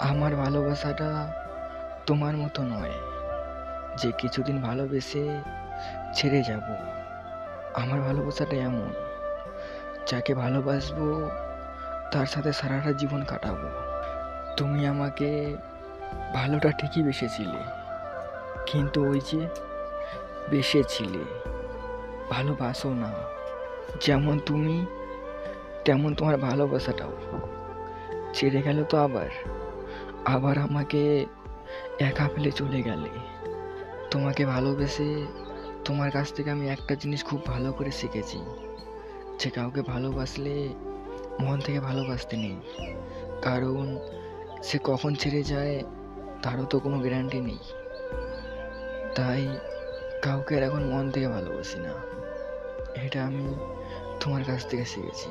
আমার ভালোবাসাটা তোমার মতো নয় যে কিছুদিন ভালোবেসে ছেড়ে যাব। আমার ভালোবাসাটা এমন, যাকে ভালোবাসবো তার সাথে সারাটা জীবন কাটাবো। তুমি আমাকে ভালোটা ঠিকই বেসেছিলে, কিন্তু ওই যে বেসেছিলে, ভালোবাসো না। যেমন তুমি তেমন তোমার ভালোবাসাটাও ছেড়ে গেল, তো আবার আবার আমাকে একা ফেলে চলে গেলে। তোমাকে ভালোবেসে তোমার কাছ থেকে আমি একটা জিনিস খুব ভালো করে শিখেছি, যে কাউকে ভালোবাসলে মন থেকে ভালোবাসতে নেই, কারণ সে কখন ছেড়ে যায় তারও তো কোনো গ্যারান্টি নেই। তাই কাউকে আর এখন মন থেকে ভালোবাসি না, এটা আমি তোমার কাছ থেকে শিখেছি।